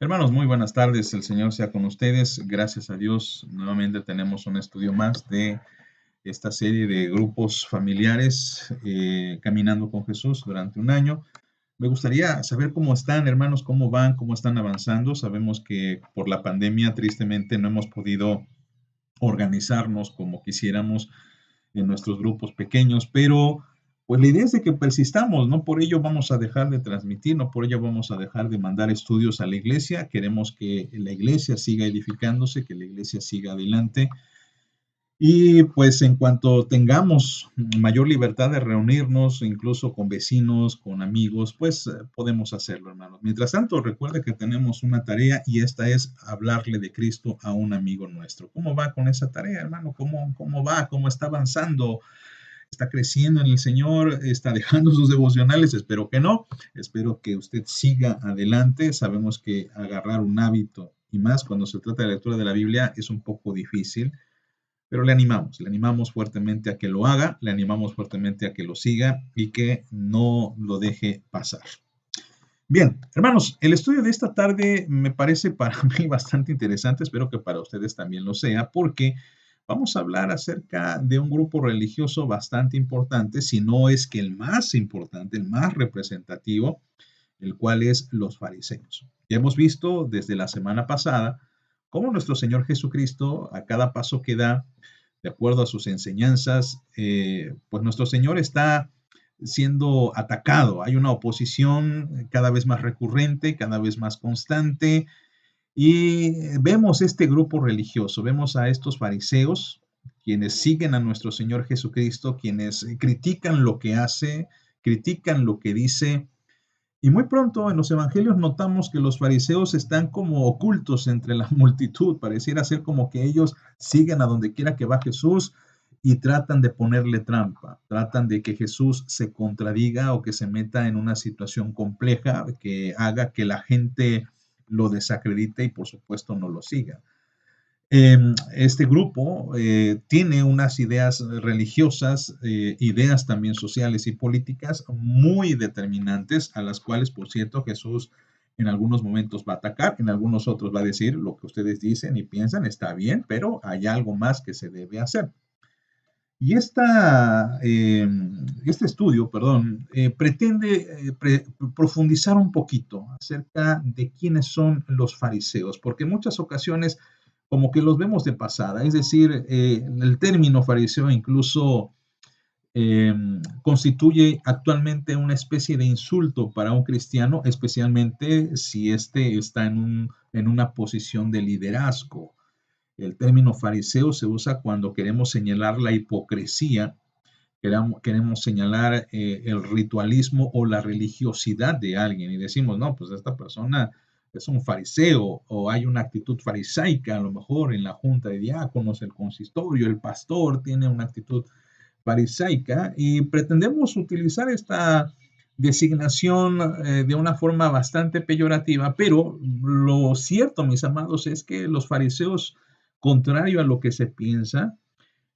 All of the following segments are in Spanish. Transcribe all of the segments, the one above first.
Hermanos, muy buenas tardes. El Señor sea con ustedes. Gracias a Dios, nuevamente tenemos un estudio más de esta serie de grupos familiares caminando con Jesús durante un año. Me gustaría saber cómo están, hermanos, cómo van, cómo están avanzando. Sabemos que por la pandemia, tristemente, no hemos podido organizarnos como quisiéramos en nuestros grupos pequeños, pero pues la idea es de que persistamos, no por ello vamos a dejar de transmitir, no por ello vamos a dejar de mandar estudios a la iglesia, queremos que la iglesia siga edificándose, que la iglesia siga adelante y pues en cuanto tengamos mayor libertad de reunirnos, incluso con vecinos, con amigos, pues podemos hacerlo, hermanos. Mientras tanto, recuerde que tenemos una tarea y esta es hablarle de Cristo a un amigo nuestro. ¿Cómo va con esa tarea, hermano? ¿Cómo va? ¿Cómo está avanzando? ¿Está creciendo en el Señor? ¿Está dejando sus devocionales? Espero que no. Espero que usted siga adelante. Sabemos que agarrar un hábito y más cuando se trata de la lectura de la Biblia es un poco difícil, pero le animamos fuertemente a que lo haga, le animamos fuertemente a que lo siga y que no lo deje pasar. Bien, hermanos, el estudio de esta tarde me parece para mí bastante interesante, espero que para ustedes también lo sea, porque vamos a hablar acerca de un grupo religioso bastante importante, si no es que el más importante, el más representativo, el cual es los fariseos. Ya hemos visto desde la semana pasada cómo nuestro Señor Jesucristo, a cada paso que da, de acuerdo a sus enseñanzas, pues nuestro Señor está siendo atacado. Hay una oposición cada vez más recurrente, cada vez más constante, y vemos este grupo religioso, vemos a estos fariseos, quienes siguen a nuestro Señor Jesucristo, quienes critican lo que hace, critican lo que dice, y muy pronto en los evangelios notamos que los fariseos están como ocultos entre la multitud, pareciera ser como que ellos siguen a donde quiera que va Jesús y tratan de ponerle trampa, tratan de que Jesús se contradiga o que se meta en una situación compleja que haga que la gente lo desacredite y por supuesto no lo siga. Este grupo tiene unas ideas religiosas, ideas también sociales y políticas muy determinantes, a las cuales, por cierto, Jesús en algunos momentos va a atacar, en algunos otros va a decir lo que ustedes dicen y piensan está bien, pero hay algo más que se debe hacer. Y este estudio, perdón, pretende profundizar un poquito acerca de quiénes son los fariseos, porque en muchas ocasiones como que los vemos de pasada, es decir, el término fariseo incluso constituye actualmente una especie de insulto para un cristiano, especialmente si éste está en una posición de liderazgo. El término fariseo se usa cuando queremos señalar la hipocresía, queremos señalar el ritualismo o la religiosidad de alguien y decimos, no, pues esta persona es un fariseo o hay una actitud farisaica, a lo mejor en la junta de diáconos, el consistorio, el pastor tiene una actitud farisaica y pretendemos utilizar esta designación de una forma bastante peyorativa, pero lo cierto, mis amados, es que los fariseos, contrario a lo que se piensa,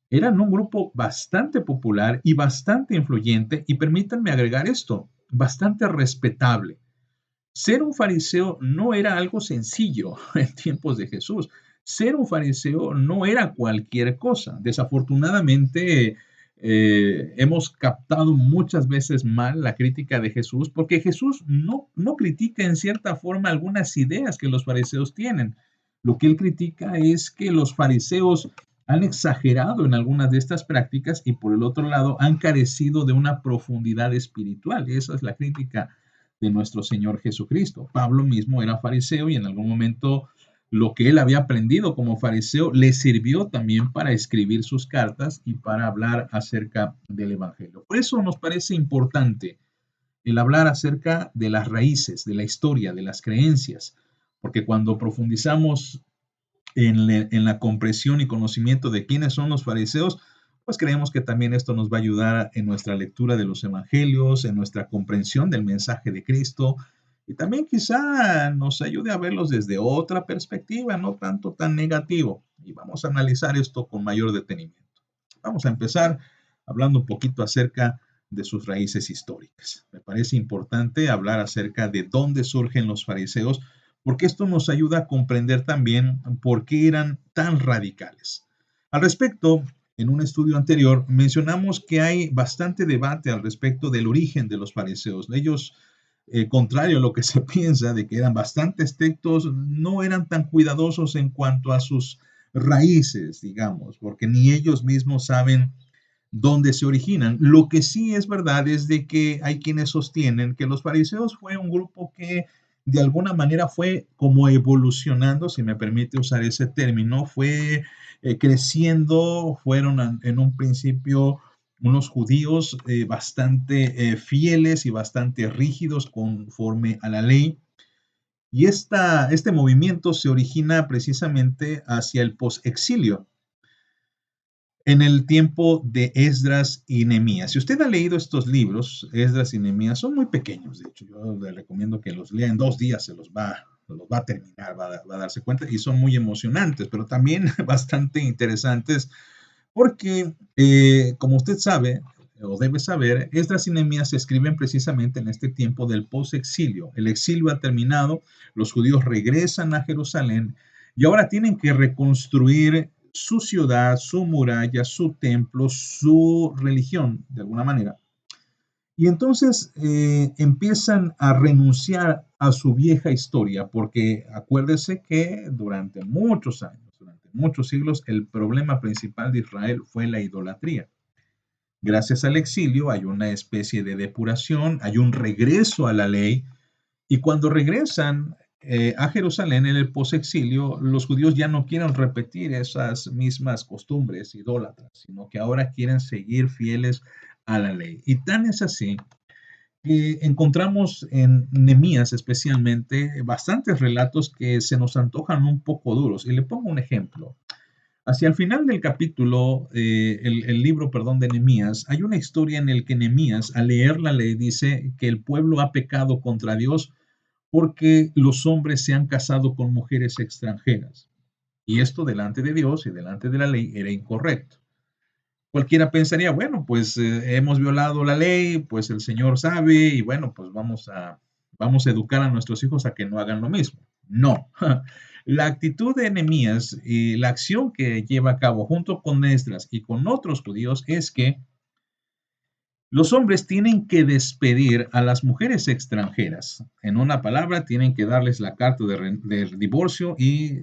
eran un grupo bastante popular y bastante influyente, y permítanme agregar esto, bastante respetable. Ser un fariseo no era algo sencillo en tiempos de Jesús. Ser un fariseo no era cualquier cosa. Desafortunadamente, hemos captado muchas veces mal la crítica de Jesús, porque Jesús no critica en cierta forma algunas ideas que los fariseos tienen. Lo que él critica es que los fariseos han exagerado en algunas de estas prácticas y por el otro lado han carecido de una profundidad espiritual. Esa es la crítica de nuestro Señor Jesucristo. Pablo mismo era fariseo y en algún momento lo que él había aprendido como fariseo le sirvió también para escribir sus cartas y para hablar acerca del Evangelio. Por eso nos parece importante el hablar acerca de las raíces, de la historia, de las creencias, porque cuando profundizamos en la comprensión y conocimiento de quiénes son los fariseos, pues creemos que también esto nos va a ayudar en nuestra lectura de los evangelios, en nuestra comprensión del mensaje de Cristo y también quizá nos ayude a verlos desde otra perspectiva, no tanto tan negativo. Y vamos a analizar esto con mayor detenimiento. Vamos a empezar hablando un poquito acerca de sus raíces históricas. Me parece importante hablar acerca de dónde surgen los fariseos, porque esto nos ayuda a comprender también por qué eran tan radicales. Al respecto, en un estudio anterior mencionamos que hay bastante debate al respecto del origen de los fariseos. Ellos, contrario a lo que se piensa de que eran bastante estrictos, no eran tan cuidadosos en cuanto a sus raíces, digamos, porque ni ellos mismos saben dónde se originan. Lo que sí es verdad es de que hay quienes sostienen que los fariseos fue un grupo que de alguna manera fue como evolucionando, si me permite usar ese término, fue creciendo, fueron en un principio unos judíos bastante fieles y bastante rígidos conforme a la ley. Y este movimiento se origina precisamente hacia el posexilio en el tiempo de Esdras y Nehemías. Si usted ha leído estos libros, Esdras y Nehemías, son muy pequeños, de hecho, yo le recomiendo que los lea en 2 días, los va a terminar, va a darse cuenta, y son muy emocionantes, pero también bastante interesantes, porque, como usted sabe, o debe saber, Esdras y Nehemías se escriben precisamente en este tiempo del post-exilio. El exilio ha terminado, los judíos regresan a Jerusalén y ahora tienen que reconstruir su ciudad, su muralla, su templo, su religión, de alguna manera. Y entonces empiezan a renunciar a su vieja historia, porque acuérdese que durante muchos años, durante muchos siglos, el problema principal de Israel fue la idolatría. Gracias al exilio hay una especie de depuración, hay un regreso a la ley, y cuando regresan a Jerusalén en el posexilio, los judíos ya no quieren repetir esas mismas costumbres idólatras, sino que ahora quieren seguir fieles a la ley. Y tan es así que encontramos en Nehemías especialmente bastantes relatos que se nos antojan un poco duros. Y le pongo un ejemplo. Hacia el final del capítulo, el libro, perdón, de Nehemías, hay una historia en la que Nehemías, al leer la ley, dice que el pueblo ha pecado contra Dios porque los hombres se han casado con mujeres extranjeras. Y esto delante de Dios y delante de la ley era incorrecto. Cualquiera pensaría, bueno, pues hemos violado la ley, pues el Señor sabe y bueno, pues vamos a educar a nuestros hijos a que no hagan lo mismo. No. La actitud de Nehemías y la acción que lleva a cabo junto con Esdras y con otros judíos es que los hombres tienen que despedir a las mujeres extranjeras. En una palabra, tienen que darles la carta de divorcio y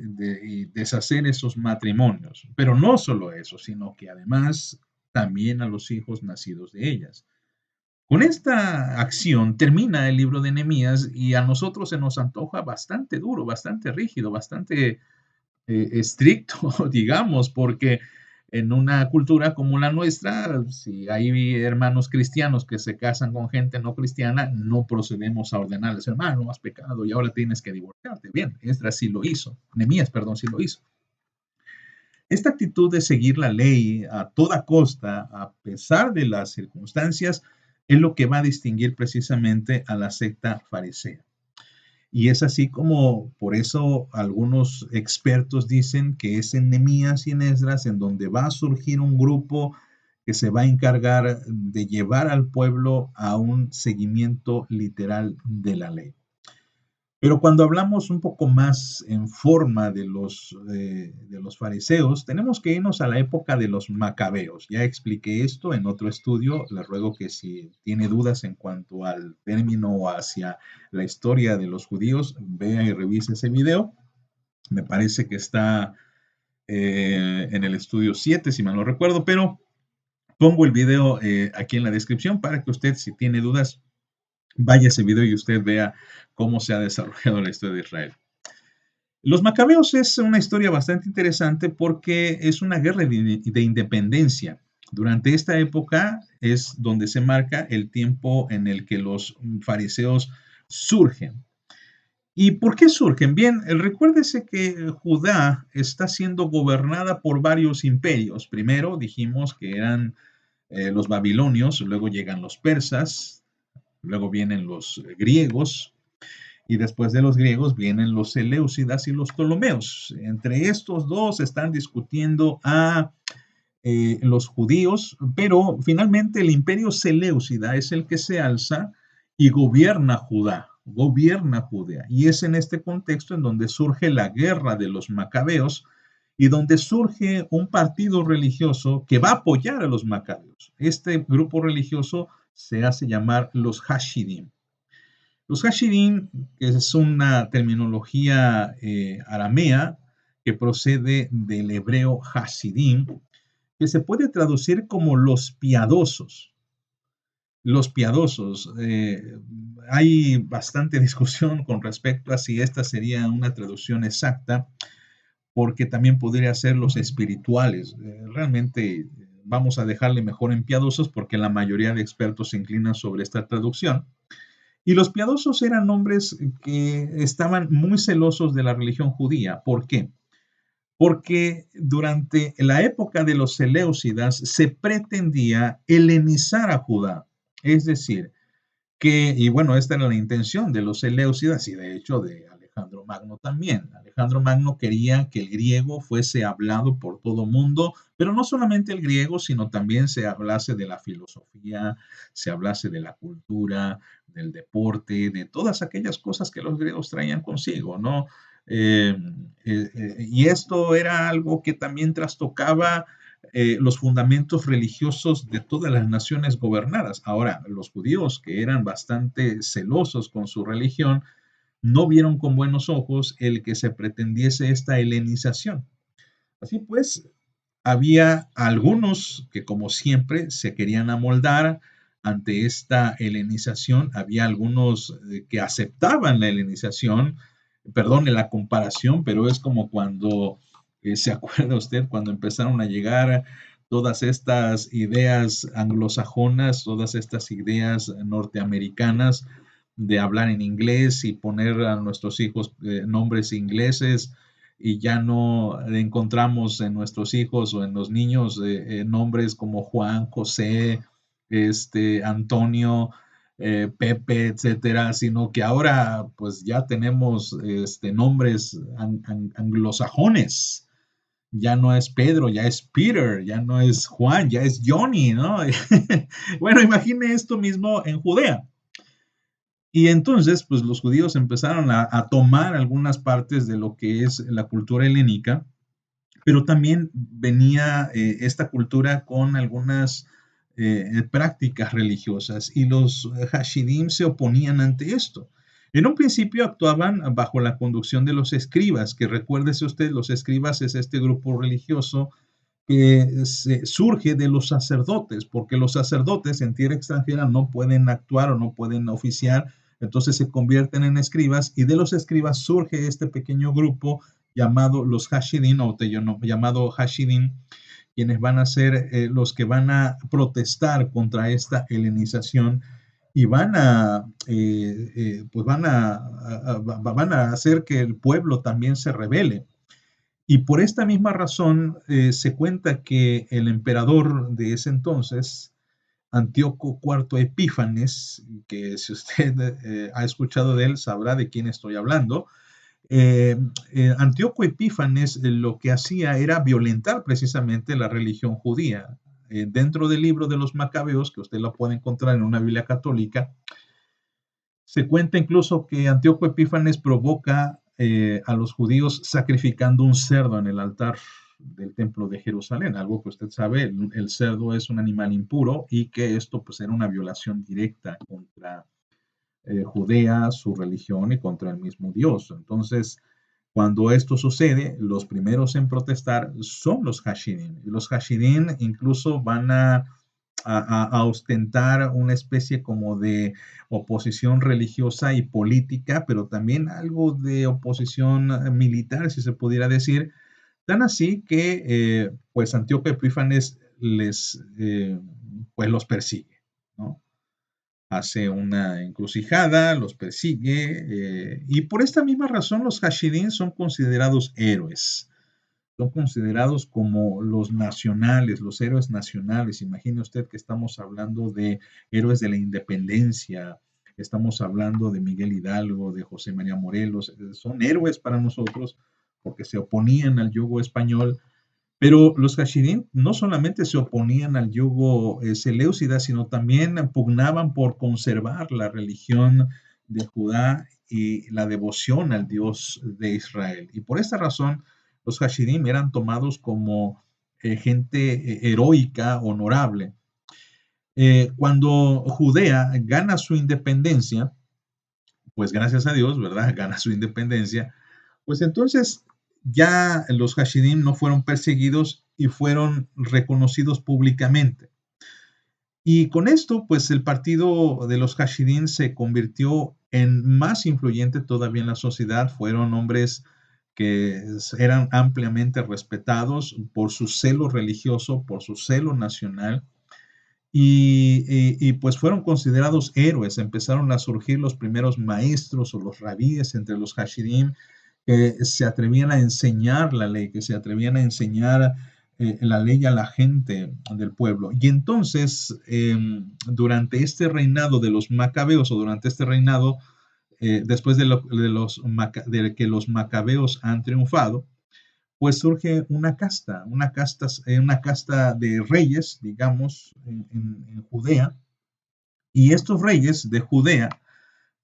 deshacer esos matrimonios. Pero no solo eso, sino que además también a los hijos nacidos de ellas. Con esta acción termina el libro de Nehemías y a nosotros se nos antoja bastante duro, bastante rígido, bastante estricto, digamos, porque en una cultura como la nuestra, si hay hermanos cristianos que se casan con gente no cristiana, no procedemos a ordenarles, hermano, has pecado y ahora tienes que divorciarte. Bien, Esdras sí lo hizo, Nehemías, perdón, sí lo hizo. Esta actitud de seguir la ley a toda costa, a pesar de las circunstancias, es lo que va a distinguir precisamente a la secta farisea. Y es así como por eso algunos expertos dicen que es en Nehemías y en Esdras en donde va a surgir un grupo que se va a encargar de llevar al pueblo a un seguimiento literal de la ley. Pero cuando hablamos un poco más en forma de los fariseos, tenemos que irnos a la época de los macabeos. Ya expliqué esto en otro estudio. Le ruego que si tiene dudas en cuanto al término o hacia la historia de los judíos, vea y revise ese video. Me parece que está en el estudio 7, si mal no recuerdo, pero pongo el video aquí en la descripción para que usted, si tiene dudas, vaya a ese video y usted vea cómo se ha desarrollado la historia de Israel. Los macabeos es una historia bastante interesante porque es una guerra de independencia. Durante esta época es donde se marca el tiempo en el que los fariseos surgen. ¿Y por qué surgen? Bien, recuérdese que Judá está siendo gobernada por varios imperios. Primero dijimos que eran los babilonios, luego llegan los persas, luego vienen los griegos, y después de los griegos vienen los seleucidas y los ptolomeos. Entre estos dos están discutiendo a los judíos, pero finalmente el imperio seleucida es el que se alza y gobierna Judá. gobierna Judea. Y es en este contexto en donde surge la guerra de los macabeos y donde surge un partido religioso que va a apoyar a los macabeos. Este grupo religioso se hace llamar los Hashidim. Los Hashidim, que es una terminología aramea que procede del hebreo Hasidim, que se puede traducir como los piadosos. Los piadosos. Hay bastante discusión con respecto a si esta sería una traducción exacta, porque también podría ser los espirituales. Realmente vamos a dejarle mejor en piadosos porque la mayoría de expertos se inclinan sobre esta traducción. Y los piadosos eran hombres que estaban muy celosos de la religión judía. ¿Por qué? Porque durante la época de los Seleucidas se pretendía helenizar a Judá. Es decir, y bueno, esta era la intención de los Seleucidas y de hecho de Alejandro Magno también. Alejandro Magno quería que el griego fuese hablado por todo mundo, pero no solamente el griego, sino también se hablase de la filosofía, se hablase de la cultura, del deporte, de todas aquellas cosas que los griegos traían consigo, ¿no? Y esto era algo que también trastocaba los fundamentos religiosos de todas las naciones gobernadas. Ahora, los judíos, que eran bastante celosos con su religión, no vieron con buenos ojos el que se pretendiese esta helenización. Así pues, había algunos que, como siempre, se querían amoldar ante esta helenización. Había algunos que aceptaban la helenización, perdone la comparación, pero es como cuando, ¿se acuerda usted cuando empezaron a llegar todas estas ideas anglosajonas, todas estas ideas norteamericanas de hablar en inglés y poner a nuestros hijos nombres ingleses? Y ya no encontramos en nuestros hijos o en los niños nombres como Juan, José, Antonio, Pepe, etcétera, sino que ahora pues ya tenemos nombres anglosajones. Ya no es Pedro, ya es Peter, ya no es Juan, ya es Johnny, ¿no? Bueno, imagine esto mismo en Judea. Y entonces, pues los judíos empezaron a tomar algunas partes de lo que es la cultura helénica, pero también venía esta cultura con algunas prácticas religiosas y los Hashidim se oponían ante esto. En un principio actuaban bajo la conducción de los escribas, que recuérdese usted, los escribas es este grupo religioso que surge de los sacerdotes, porque los sacerdotes en tierra extranjera no pueden actuar o no pueden oficiar, entonces se convierten en escribas y de los escribas surge este pequeño grupo llamado los Hashidim o llamado Hashidim, quienes van a ser los que van a protestar contra esta helenización y pues van a hacer que el pueblo también se rebele. Y por esta misma razón se cuenta que el emperador de ese entonces, Antíoco IV Epífanes, que si usted ha escuchado de él sabrá de quién estoy hablando, Antíoco Epífanes lo que hacía era violentar precisamente la religión judía. Dentro del libro de los Macabeos, que usted lo puede encontrar en una Biblia católica, se cuenta incluso que Antíoco Epífanes provoca a los judíos sacrificando un cerdo en el altar del templo de Jerusalén, algo que usted sabe, el cerdo es un animal impuro y que esto pues era una violación directa contra Judea, su religión y contra el mismo Dios. Entonces, cuando esto sucede, los primeros en protestar son los Hashidim. Y los Hashidim incluso van a ostentar una especie como de oposición religiosa y política, pero también algo de oposición militar, si se pudiera decir, tan así que pues Antíoco Epífanes pues los persigue, ¿no? Hace una encrucijada, los persigue, y por esta misma razón los Hashidim son considerados héroes, son considerados como los nacionales, los héroes nacionales. Imagine usted que estamos hablando de héroes de la independencia, estamos hablando de Miguel Hidalgo, de José María Morelos, son héroes para nosotros porque se oponían al yugo español, pero los Hashidim no solamente se oponían al yugo seleucida, sino también pugnaban por conservar la religión de Judá y la devoción al Dios de Israel. Y por esta razón, los Hashidim eran tomados como gente heroica, honorable. Cuando Judea gana su independencia, pues gracias a Dios, ¿verdad? Gana su independencia, pues entonces ya los Hashidim no fueron perseguidos y fueron reconocidos públicamente. Y con esto, pues el partido de los Hashidim se convirtió en más influyente todavía en la sociedad. Fueron hombres que eran ampliamente respetados por su celo religioso, por su celo nacional, y pues fueron considerados héroes. Empezaron a surgir los primeros maestros o los rabíes entre los Hashidim que se atrevían a enseñar la ley, que se atrevían a enseñar la ley a la gente del pueblo. Y entonces, durante este reinado de los macabeos, o durante este reinado, después de que los macabeos han triunfado, pues surge una casta de reyes, digamos, en Judea, y estos reyes de Judea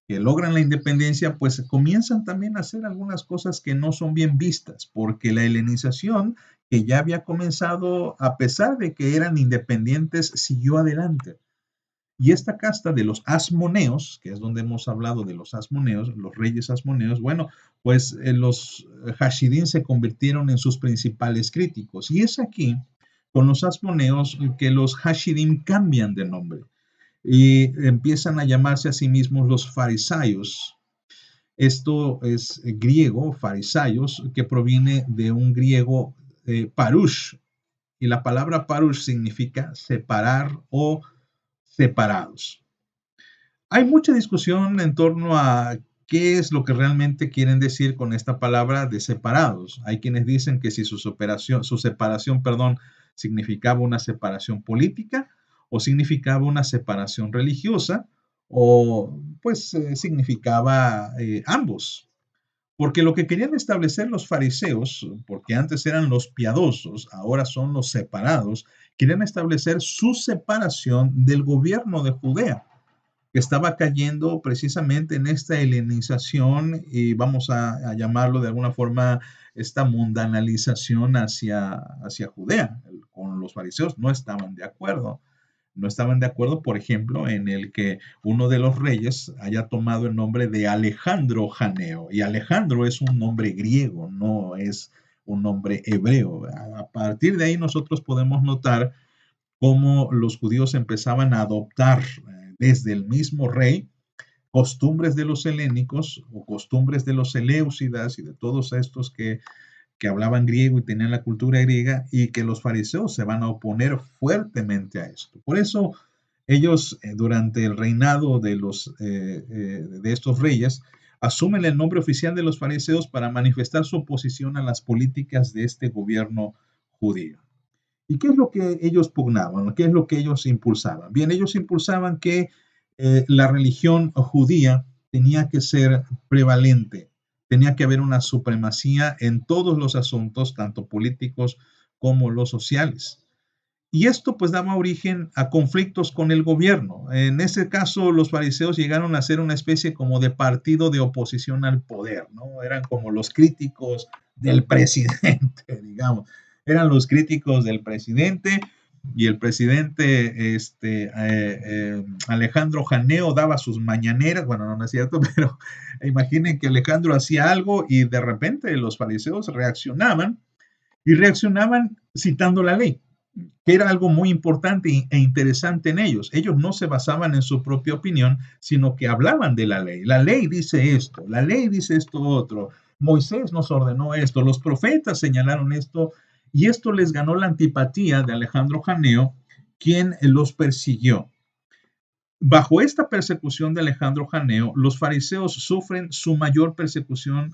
que logran la independencia, pues comienzan también a hacer algunas cosas que no son bien vistas, porque la helenización que ya había comenzado, a pesar de que eran independientes, siguió adelante. Y esta casta de los asmoneos, que es donde hemos hablado de los asmoneos, los reyes asmoneos, bueno, pues los Hashidín se convirtieron en sus principales críticos. Y es aquí, con los asmoneos, que los Hashidín cambian de nombre y empiezan a llamarse a sí mismos los fariseos. Esto es griego, fariseos, que proviene de un griego parush, y la palabra parush significa separar o separados. Hay mucha discusión en torno a qué es lo que realmente quieren decir con esta palabra de separados. Hay quienes dicen que si su separación, perdón, significaba una separación política o significaba una separación religiosa o pues significaba ambos. Porque lo que querían establecer los fariseos, porque antes eran los piadosos, ahora son los separados, querían establecer su separación del gobierno de Judea, que estaba cayendo precisamente en esta helenización y vamos a llamarlo de alguna forma esta mundanalización hacia Judea. Con los fariseos no estaban de acuerdo. No estaban de acuerdo, por ejemplo, en el que uno de los reyes haya tomado el nombre de Alejandro Janeo. Y Alejandro es un nombre griego, no es un nombre hebreo. A partir de ahí nosotros podemos notar cómo los judíos empezaban a adoptar desde el mismo rey costumbres de los helénicos o costumbres de los eleusidas y de todos estos que hablaban griego y tenían la cultura griega, y que los fariseos se van a oponer fuertemente a esto. Por eso ellos, durante el reinado de estos reyes, asumen el nombre oficial de los fariseos para manifestar su oposición a las políticas de este gobierno judío. ¿Y qué es lo que ellos pugnaban? ¿Qué es lo que ellos impulsaban? Bien, ellos impulsaban que la religión judía tenía que ser prevalente, tenía que haber una supremacía en todos los asuntos, tanto políticos como los sociales. Y esto pues daba origen a conflictos con el gobierno. En ese caso, los fariseos llegaron a ser una especie como de partido de oposición al poder, ¿no? Eran como los críticos del presidente, digamos. Eran los críticos del presidente, y el presidente Alejandro Janeo daba sus mañaneras. Bueno, no es cierto, pero imaginen que Alejandro hacía algo y de repente los fariseos reaccionaban, y reaccionaban citando la ley, que era algo muy importante e interesante en ellos. Ellos no se basaban en su propia opinión, sino que hablaban de la ley. La ley dice esto, la ley dice esto otro, Moisés nos ordenó esto, los profetas señalaron esto, y esto les ganó la antipatía de Alejandro Janeo, quien los persiguió. Bajo esta persecución de Alejandro Janeo, los fariseos sufren su mayor persecución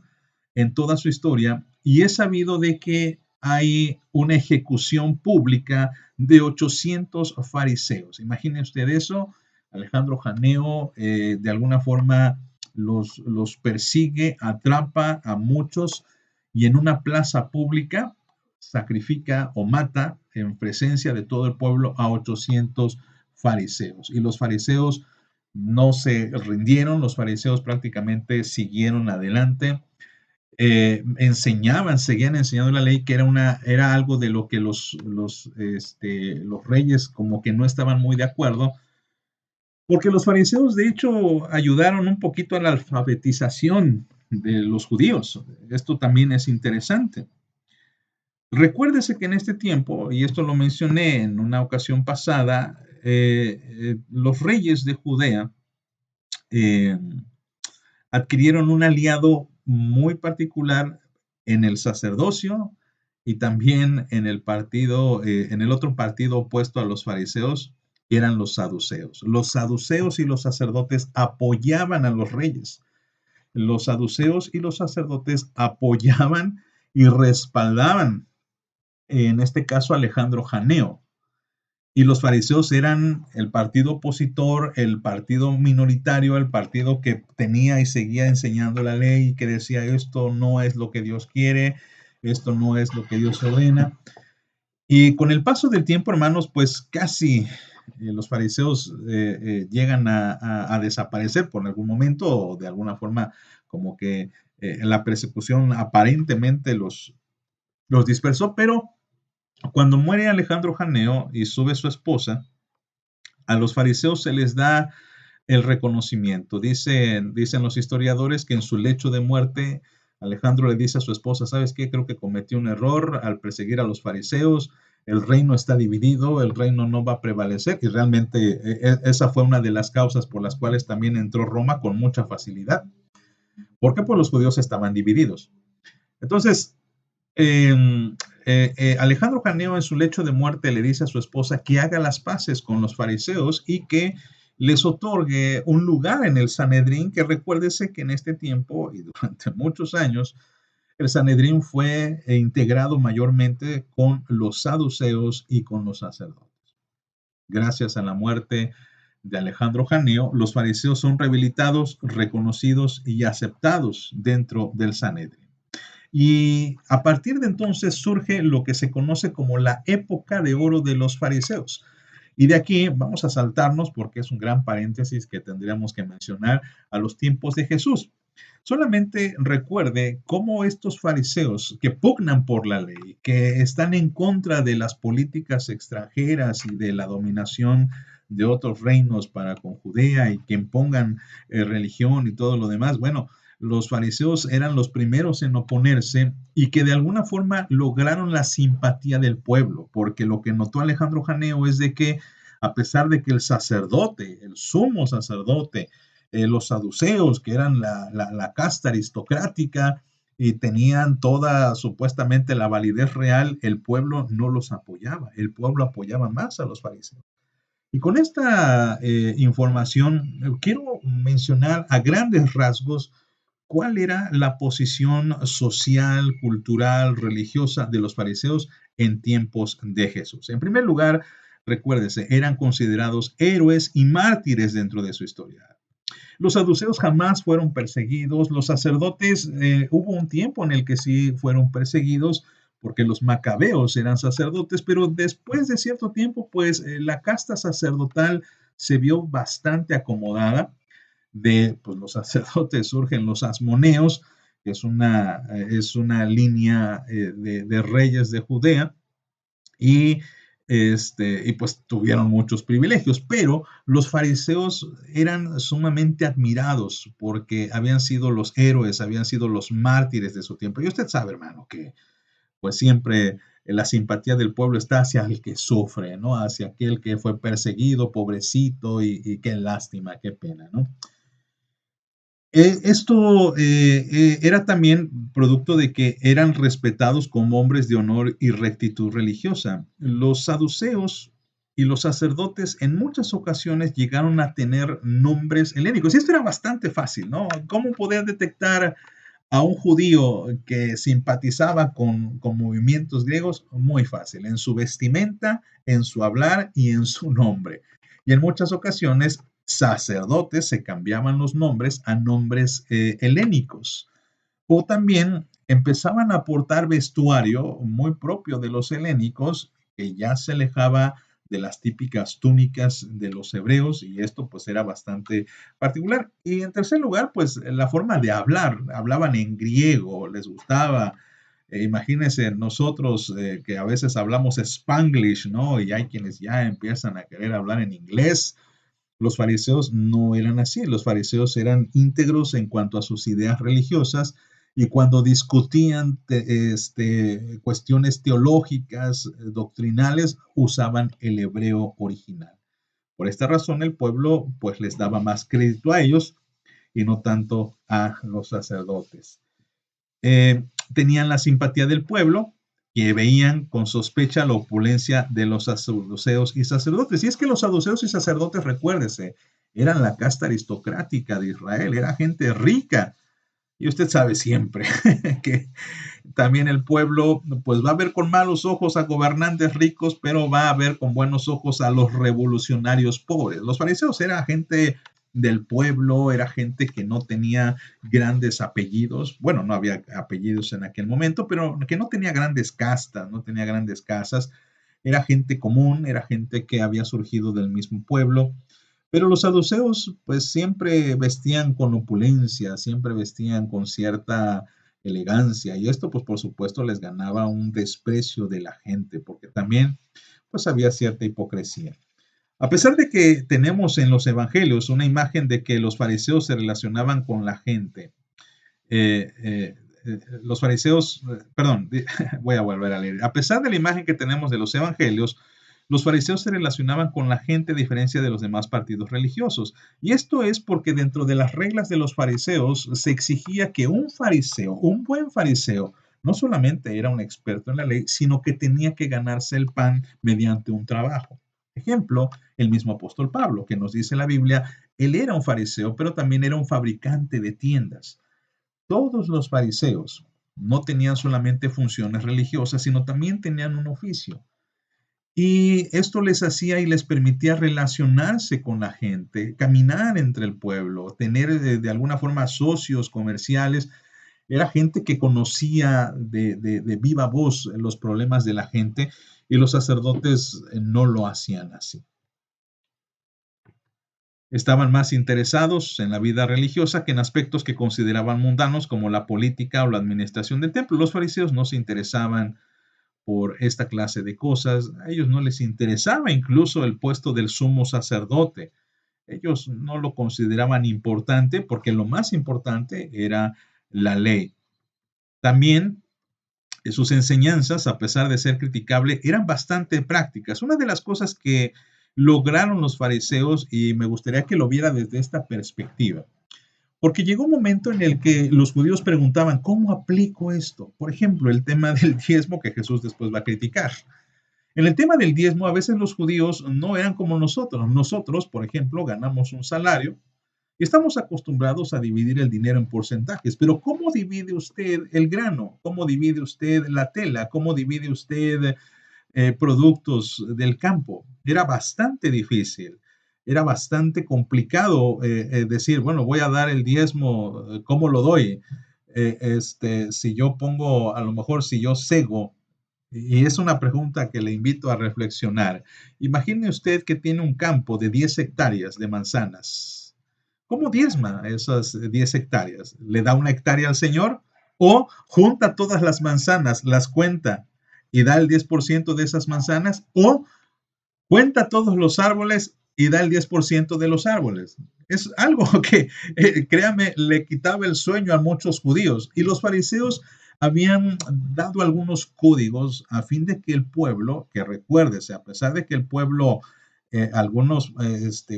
en toda su historia, y es sabido de que hay una ejecución pública de 800 fariseos. Imagine usted eso. Alejandro Janeo de alguna forma los persigue, atrapa a muchos, y en una plaza pública sacrifica o mata en presencia de todo el pueblo a 800 fariseos. Y los fariseos no se rindieron, los fariseos prácticamente siguieron adelante, enseñaban, seguían enseñando la ley, que era algo de lo que los reyes como que no estaban muy de acuerdo, porque los fariseos de hecho ayudaron un poquito a la alfabetización de los judíos. Esto también es interesante. Recuérdese que en este tiempo, y esto lo mencioné en una ocasión pasada, los reyes de Judea eh, adquirieron un aliado muy particular en el sacerdocio y también en el partido, en el otro partido opuesto a los fariseos, que eran los saduceos. Los saduceos y los sacerdotes apoyaban a los reyes. Los saduceos y los sacerdotes apoyaban y respaldaban, en este caso, a Alejandro Janeo. Y los fariseos eran el partido opositor, el partido minoritario, el partido que tenía y seguía enseñando la ley y que decía esto no es lo que Dios quiere, esto no es lo que Dios ordena. Y con el paso del tiempo, hermanos, pues casi los fariseos llegan a desaparecer por algún momento o de alguna forma como que la persecución aparentemente los dispersó, pero cuando muere Alejandro Janeo y sube su esposa, a los fariseos se les da el reconocimiento. Dicen los historiadores que en su lecho de muerte, Alejandro le dice a su esposa, ¿sabes qué? Creo que cometí un error al perseguir a los fariseos, el reino está dividido, el reino no va a prevalecer, y realmente esa fue una de las causas por las cuales también entró Roma con mucha facilidad. ¿Por qué? Pues los judíos estaban divididos. Entonces, Alejandro Caneo en su lecho de muerte le dice a su esposa que haga las paces con los fariseos y que les otorgue un lugar en el Sanedrín, que recuérdese que en este tiempo y durante muchos años el Sanedrín fue integrado mayormente con los saduceos y con los sacerdotes. Gracias a la muerte de Alejandro Janeo, los fariseos son rehabilitados, reconocidos y aceptados dentro del Sanedrín. Y a partir de entonces surge lo que se conoce como la época de oro de los fariseos. Y de aquí vamos a saltarnos, porque es un gran paréntesis que tendríamos que mencionar, a los tiempos de Jesús. Solamente recuerde cómo estos fariseos que pugnan por la ley, que están en contra de las políticas extranjeras y de la dominación de otros reinos para con Judea y que impongan religión y todo lo demás, bueno, los fariseos eran los primeros en oponerse y que de alguna forma lograron la simpatía del pueblo, porque lo que notó Alejandro Janeo es de que a pesar de que el sacerdote, el sumo sacerdote, los saduceos, que eran la casta aristocrática y tenían toda supuestamente la validez real, el pueblo no los apoyaba, el pueblo apoyaba más a los fariseos. Y con esta información quiero mencionar a grandes rasgos cuál era la posición social, cultural, religiosa de los fariseos en tiempos de Jesús. En primer lugar, recuérdese, eran considerados héroes y mártires dentro de su historia. Los saduceos jamás fueron perseguidos, los sacerdotes hubo un tiempo en el que sí fueron perseguidos porque los macabeos eran sacerdotes, pero después de cierto tiempo, pues la casta sacerdotal se vio bastante acomodada. De pues, los sacerdotes surgen los asmoneos, que es una línea de reyes de Judea, y, y pues tuvieron muchos privilegios, pero los fariseos eran sumamente admirados porque habían sido los héroes, habían sido los mártires de su tiempo. Y usted sabe, hermano, que pues siempre la simpatía del pueblo está hacia el que sufre, ¿no? Hacia aquel que fue perseguido, pobrecito, y qué lástima, qué pena, ¿no? Esto era también producto de que eran respetados como hombres de honor y rectitud religiosa. Los saduceos y los sacerdotes en muchas ocasiones llegaron a tener nombres helénicos. Y esto era bastante fácil, ¿no? ¿Cómo poder detectar a un judío que simpatizaba con movimientos griegos? Muy fácil, en su vestimenta, en su hablar y en su nombre. Y en muchas ocasiones sacerdotes se cambiaban los nombres a nombres helénicos. O también empezaban a portar vestuario muy propio de los helénicos, que ya se alejaba de las típicas túnicas de los hebreos, y esto pues era bastante particular. Y en tercer lugar, pues la forma de hablar, hablaban en griego, les gustaba. Imagínense nosotros que a veces hablamos Spanglish, ¿no? Y hay quienes ya empiezan a querer hablar en inglés. Los fariseos no eran así, los fariseos eran íntegros en cuanto a sus ideas religiosas y cuando discutían cuestiones teológicas, doctrinales, usaban el hebreo original. Por esta razón el pueblo pues les daba más crédito a ellos y no tanto a los sacerdotes. Tenían la simpatía del pueblo, que veían con sospecha la opulencia de los saduceos y sacerdotes. Y es que los saduceos y sacerdotes, recuérdese, eran la casta aristocrática de Israel, era gente rica. Y usted sabe siempre que también el pueblo pues va a ver con malos ojos a gobernantes ricos, pero va a ver con buenos ojos a los revolucionarios pobres. Los fariseos eran gente del pueblo, era gente que no tenía grandes apellidos, bueno, no había apellidos en aquel momento, pero que no tenía grandes castas, no tenía grandes casas, era gente común, era gente que había surgido del mismo pueblo. Pero los saduceos pues siempre vestían con opulencia, siempre vestían con cierta elegancia y esto pues por supuesto les ganaba un desprecio de la gente porque también pues había cierta hipocresía. A pesar de que tenemos en los evangelios una imagen de que los fariseos se relacionaban con la gente, los fariseos, perdón, voy a volver a leer. A pesar de la imagen que tenemos de los evangelios, los fariseos se relacionaban con la gente a diferencia de los demás partidos religiosos. Y esto es porque dentro de las reglas de los fariseos se exigía que un fariseo, un buen fariseo, no solamente era un experto en la ley, sino que tenía que ganarse el pan mediante un trabajo. Ejemplo, el mismo apóstol Pablo, que nos dice en la Biblia, él era un fariseo, pero también era un fabricante de tiendas. Todos los fariseos no tenían solamente funciones religiosas, sino también tenían un oficio. Y esto les hacía y les permitía relacionarse con la gente, caminar entre el pueblo, tener de alguna forma socios comerciales. Era gente que conocía de viva voz los problemas de la gente y los sacerdotes no lo hacían así. Estaban más interesados en la vida religiosa que en aspectos que consideraban mundanos como la política o la administración del templo. Los fariseos no se interesaban por esta clase de cosas. A ellos no les interesaba incluso el puesto del sumo sacerdote. Ellos no lo consideraban importante porque lo más importante era la ley. También sus enseñanzas, a pesar de ser criticables, eran bastante prácticas. Una de las cosas que lograron los fariseos, y me gustaría que lo viera desde esta perspectiva, porque llegó un momento en el que los judíos preguntaban, ¿cómo aplico esto? Por ejemplo, el tema del diezmo que Jesús después va a criticar. En el tema del diezmo, a veces los judíos no eran como nosotros. Nosotros, por ejemplo, ganamos un salario y estamos acostumbrados a dividir el dinero en porcentajes. Pero ¿cómo divide usted el grano? ¿Cómo divide usted la tela? ¿Cómo divide usted productos del campo? Era bastante difícil. Era bastante complicado decir, bueno, voy a dar el diezmo, ¿cómo lo doy? Si yo pongo, a lo mejor si yo cego, y es una pregunta que le invito a reflexionar. Imagine usted que tiene un campo de 10 hectáreas de manzanas. ¿Cómo diezma esas 10 hectáreas? ¿Le da una hectárea al Señor? ¿O junta todas las manzanas, las cuenta y da el 10% de esas manzanas? ¿O cuenta todos los árboles y da el 10% de los árboles? Es algo que, créame, le quitaba el sueño a muchos judíos. Y los fariseos habían dado algunos códigos a fin de que el pueblo, que recuérdese, a pesar de que el pueblo, algunos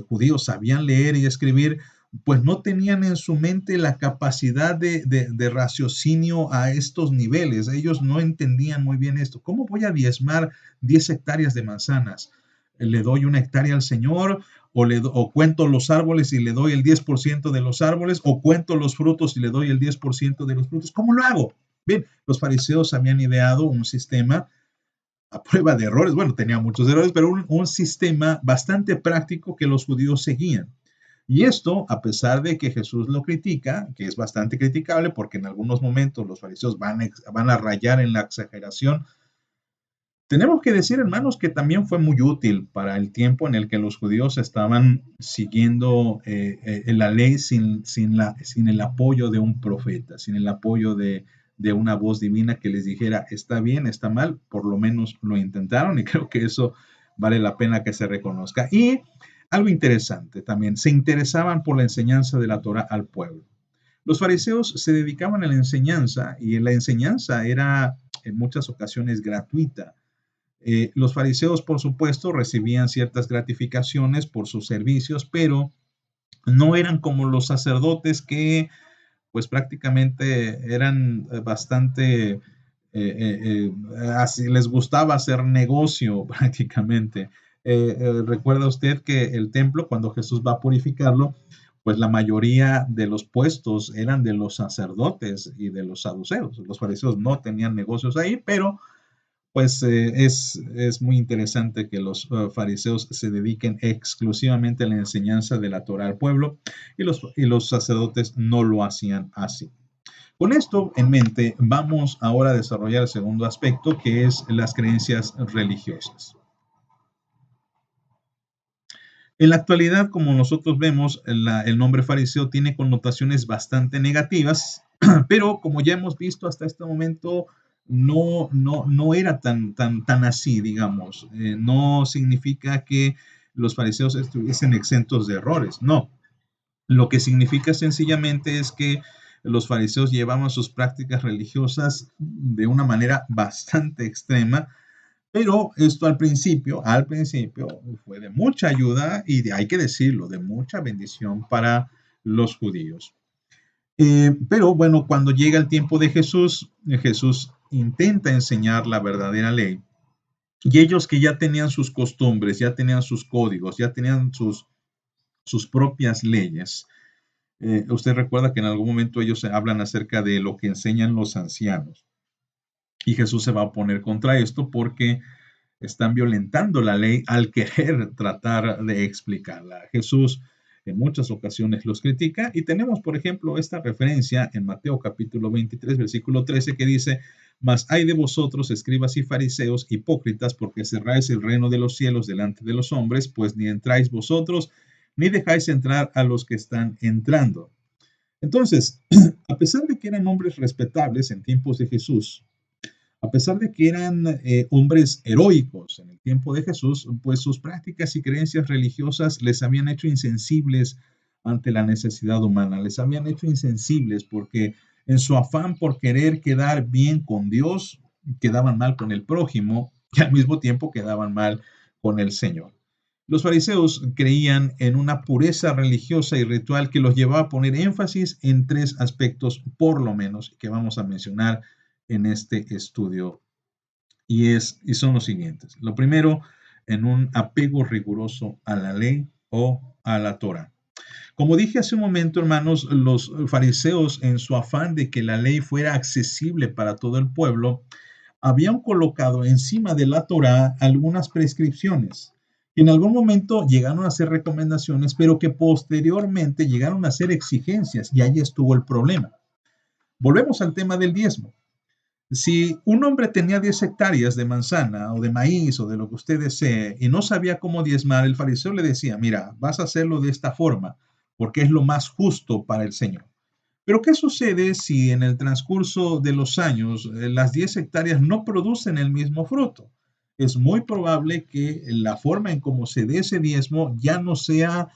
judíos sabían leer y escribir, pues no tenían en su mente la capacidad de raciocinio a estos niveles. Ellos no entendían muy bien esto. ¿Cómo voy a diezmar 10 hectáreas de manzanas? ¿Le doy una hectárea al Señor? ¿O cuento los árboles y le doy el 10% de los árboles? ¿O cuento los frutos y le doy el 10% de los frutos? ¿Cómo lo hago? Bien, los fariseos habían ideado un sistema a prueba de errores. Bueno, tenía muchos errores, pero un sistema bastante práctico que los judíos seguían. Y esto, a pesar de que Jesús lo critica, que es bastante criticable porque en algunos momentos los fariseos van a rayar en la exageración, Tenemos que decir, hermanos, que también fue muy útil para el tiempo en el que los judíos estaban siguiendo la ley sin el apoyo de un profeta, sin el apoyo de una voz divina que les dijera, está bien, está mal, por lo menos lo intentaron y creo que eso vale la pena que se reconozca. Y algo interesante también, se interesaban por la enseñanza de la Torah al pueblo. Los fariseos se dedicaban a la enseñanza y la enseñanza era en muchas ocasiones gratuita. Los fariseos, por supuesto, recibían ciertas gratificaciones por sus servicios, pero no eran como los sacerdotes que pues prácticamente eran bastante, así les gustaba hacer negocio prácticamente. Recuerda usted que el templo, cuando Jesús va a purificarlo, pues la mayoría de los puestos eran de los sacerdotes y de los saduceos. Los fariseos no tenían negocios ahí, pero pues es muy interesante que los fariseos se dediquen exclusivamente a la enseñanza de la Torah al pueblo y los sacerdotes no lo hacían así. Con esto en mente, vamos ahora a desarrollar el segundo aspecto, que es las creencias religiosas. En la actualidad, como nosotros vemos, el nombre fariseo tiene connotaciones bastante negativas, pero como ya hemos visto hasta este momento, no era tan así, digamos. No significa que los fariseos estuviesen exentos de errores, no. Lo que significa sencillamente es que los fariseos llevaban sus prácticas religiosas de una manera bastante extrema, pero esto al principio fue de mucha ayuda y hay que decirlo, de mucha bendición para los judíos. Pero bueno, cuando llega el tiempo de Jesús, Jesús intenta enseñar la verdadera ley y ellos que ya tenían sus costumbres, ya tenían sus códigos, ya tenían sus propias leyes. Usted recuerda que en algún momento ellos hablan acerca de lo que enseñan los ancianos y Jesús se va a poner contra esto porque están violentando la ley al querer tratar de explicarla. Jesús en muchas ocasiones los critica y tenemos, por ejemplo, esta referencia en Mateo capítulo 23, versículo 13 que dice, mas hay de vosotros, escribas y fariseos, hipócritas, porque cerráis el reino de los cielos delante de los hombres, pues ni entráis vosotros, ni dejáis entrar a los que están entrando. Entonces, a pesar de que eran hombres respetables en tiempos de Jesús, a pesar de que eran hombres heroicos en el tiempo de Jesús, pues sus prácticas y creencias religiosas les habían hecho insensibles ante la necesidad humana, les habían hecho insensibles porque en su afán por querer quedar bien con Dios, quedaban mal con el prójimo y al mismo tiempo quedaban mal con el Señor. Los fariseos creían en una pureza religiosa y ritual que los llevaba a poner énfasis en tres aspectos, por lo menos, que vamos a mencionar en este estudio y son los siguientes. Lo primero, en un apego riguroso a la ley o a la Torah. Como dije hace un momento, hermanos, los fariseos en su afán de que la ley fuera accesible para todo el pueblo, habían colocado encima de la Torah algunas prescripciones que en algún momento llegaron a ser recomendaciones, pero que posteriormente llegaron a ser exigencias y ahí estuvo el problema. Volvemos al tema del diezmo. Si un hombre tenía 10 hectáreas de manzana o de maíz o de lo que usted desee y no sabía cómo diezmar, el fariseo le decía, mira, vas a hacerlo de esta forma porque es lo más justo para el Señor. Pero ¿qué sucede si en el transcurso de los años las 10 hectáreas no producen el mismo fruto? Es muy probable que la forma en cómo se dé ese diezmo ya no sea,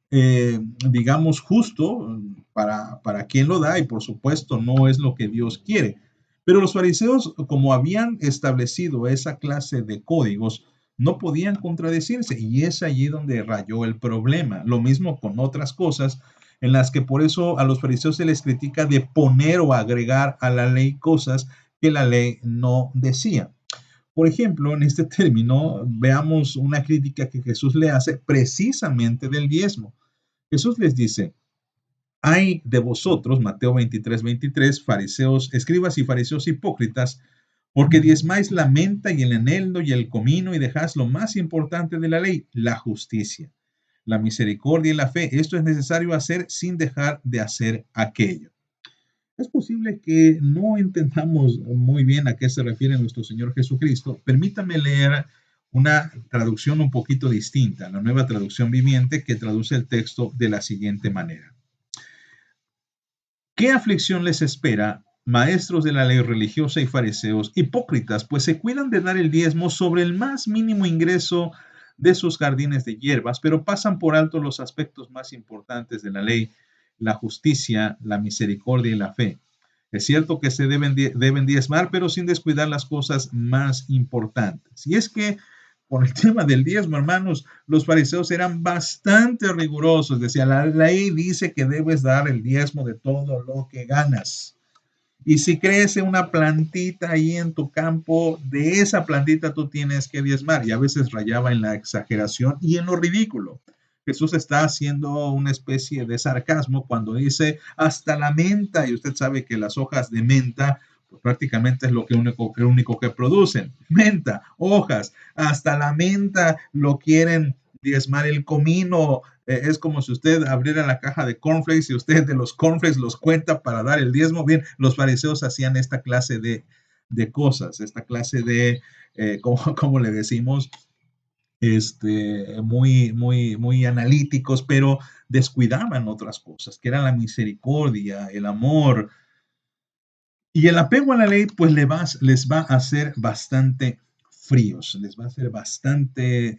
digamos, justo para quien lo da y por supuesto no es lo que Dios quiere. Pero los fariseos, como habían establecido esa clase de códigos, no podían contradecirse y es allí donde rayó el problema. Lo mismo con otras cosas en las que por eso a los fariseos se les critica de poner o agregar a la ley cosas que la ley no decía. Por ejemplo, en este término, veamos una crítica que Jesús le hace precisamente del diezmo. Jesús les dice, hay de vosotros, Mateo 23, fariseos, escribas y fariseos hipócritas, porque diezmáis la menta y el eneldo y el comino y dejáis lo más importante de la ley, la justicia, la misericordia y la fe. Esto es necesario hacer sin dejar de hacer aquello. Es posible que no entendamos muy bien a qué se refiere nuestro Señor Jesucristo. Permítame leer una traducción un poquito distinta, la Nueva Traducción Viviente, que traduce el texto de la siguiente manera. ¿Qué aflicción les espera, maestros de la ley religiosa y fariseos, hipócritas, pues se cuidan de dar el diezmo sobre el más mínimo ingreso de sus jardines de hierbas, pero pasan por alto los aspectos más importantes de la ley, la justicia, la misericordia y la fe? Es cierto que se deben diezmar, pero sin descuidar las cosas más importantes. Y es que con el tema del diezmo, hermanos, los fariseos eran bastante rigurosos. Decía, la ley dice que debes dar el diezmo de todo lo que ganas. Y si crece una plantita ahí en tu campo, de esa plantita tú tienes que diezmar. Y a veces rayaba en la exageración y en lo ridículo. Jesús está haciendo una especie de sarcasmo cuando dice hasta la menta, y usted sabe que las hojas de menta pues prácticamente es lo único que producen. Menta, hojas, hasta la menta lo quieren diezmar. El comino, es como si usted abriera la caja de cornflakes y usted de los cornflakes los cuenta para dar el diezmo. Bien, los fariseos hacían esta clase de cosas, esta clase de, como le decimos, muy analíticos, pero descuidaban otras cosas, que era la misericordia, el amor. Y el apego a la ley, pues les va a hacer bastante fríos, les va a hacer bastante